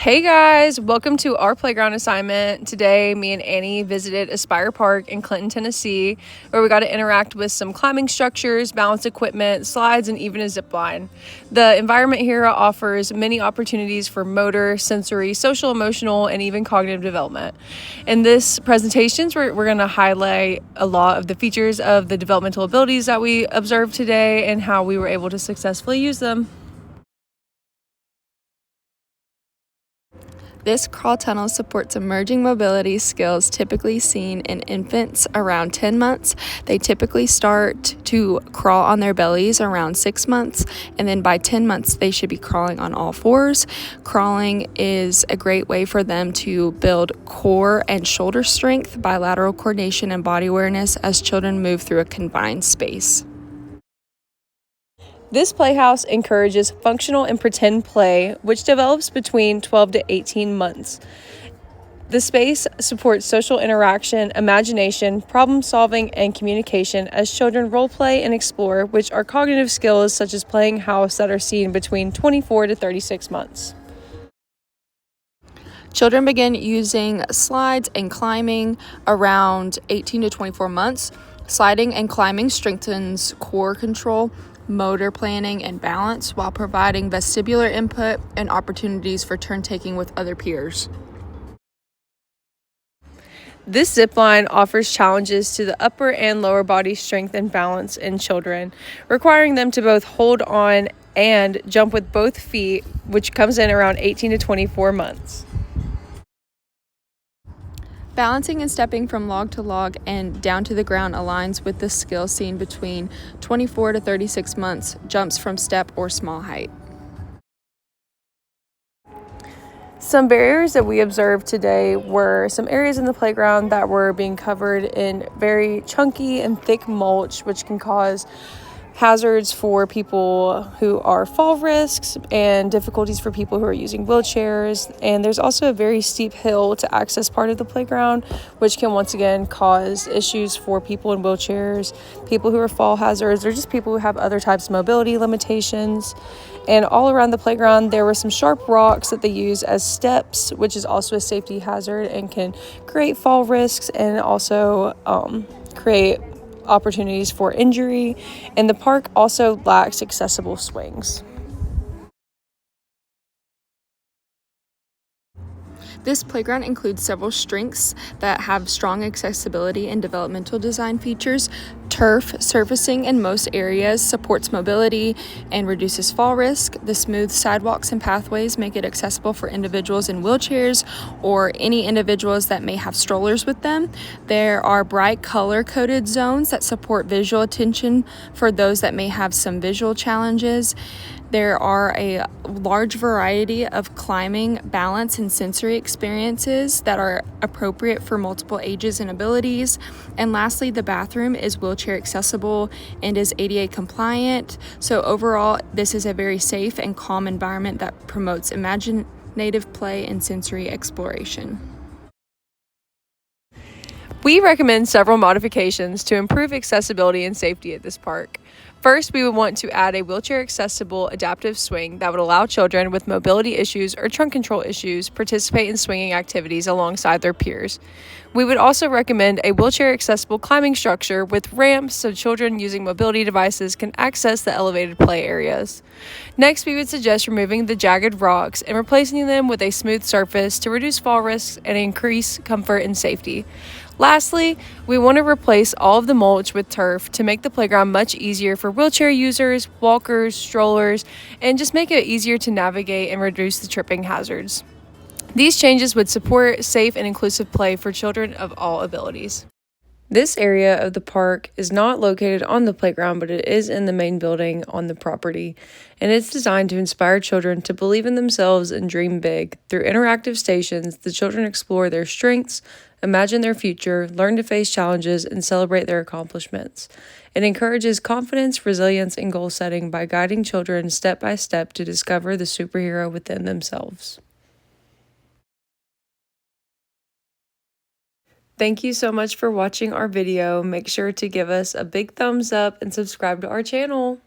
Hey guys, welcome to our playground assignment. Today, me and Annie visited Aspire Park in Clinton, Tennessee, where we got to interact with some climbing structures, balance equipment, slides, and even a zip line. The environment here offers many opportunities for motor, sensory, social, emotional, and even cognitive development. In this presentations, we're going to highlight a lot of the features of the developmental abilities that we observed today and how we were able to successfully use them. This crawl tunnel supports emerging mobility skills typically seen in infants around 10 months. They typically start to crawl on their bellies around 6 months, and then by 10 months, they should be crawling on all fours. Crawling is a great way for them to build core and shoulder strength, bilateral coordination, and body awareness as children move through a confined space. This playhouse encourages functional and pretend play, which develops between 12 to 18 months. The space supports social interaction, imagination, problem solving, and communication as children role play and explore, which are cognitive skills such as playing house that are seen between 24 to 36 months. Children begin using slides and climbing around 18 to 24 months. Sliding and climbing strengthens core control, motor planning, and balance while providing vestibular input and opportunities for turn taking with other peers. This zip line offers challenges to the upper and lower body strength and balance in children, requiring them to both hold on and jump with both feet, which comes in around 18 to 24 months. Balancing and stepping from log to log and down to the ground aligns with the skill seen between 24 to 36 months, jumps from step or small height. Some barriers that we observed today were some areas in the playground that were being covered in very chunky and thick mulch, which can cause hazards for people who are fall risks and difficulties for people who are using wheelchairs. And there's also a very steep hill to access part of the playground, which can once again cause issues for people in wheelchairs, people who are fall hazards, or just people who have other types of mobility limitations. And all around the playground, there were some sharp rocks that they use as steps, which is also a safety hazard and can create fall risks and also create opportunities for injury, and the park also lacks accessible swings. This playground includes several strengths that have strong accessibility and developmental design features. Turf surfacing in most areas supports mobility and reduces fall risk. The smooth sidewalks and pathways make it accessible for individuals in wheelchairs or any individuals that may have strollers with them. There are bright color-coded zones that support visual attention for those that may have some visual challenges. There are a large variety of climbing, balance, and sensory experiences that are appropriate for multiple ages and abilities. And lastly, the bathroom is wheelchair accessible and is ADA compliant. So overall, this is a very safe and calm environment that promotes imaginative play and sensory exploration. We recommend several modifications to improve accessibility and safety at this park. First, we would want to add a wheelchair-accessible adaptive swing that would allow children with mobility issues or trunk control issues participate in swinging activities alongside their peers. We would also recommend a wheelchair-accessible climbing structure with ramps so children using mobility devices can access the elevated play areas. Next, we would suggest removing the jagged rocks and replacing them with a smooth surface to reduce fall risks and increase comfort and safety. Lastly, we want to replace all of the mulch with turf to make the playground much easier for wheelchair users, walkers, strollers, and just make it easier to navigate and reduce the tripping hazards. These changes would support safe and inclusive play for children of all abilities. This area of the park is not located on the playground, but it is in the main building on the property, and it's designed to inspire children to believe in themselves and dream big. Through interactive stations, the children explore their strengths, imagine their future, learn to face challenges, and celebrate their accomplishments. It encourages confidence, resilience, and goal setting by guiding children step by step to discover the superhero within themselves. Thank you so much for watching our video. Make sure to give us a big thumbs up and subscribe to our channel.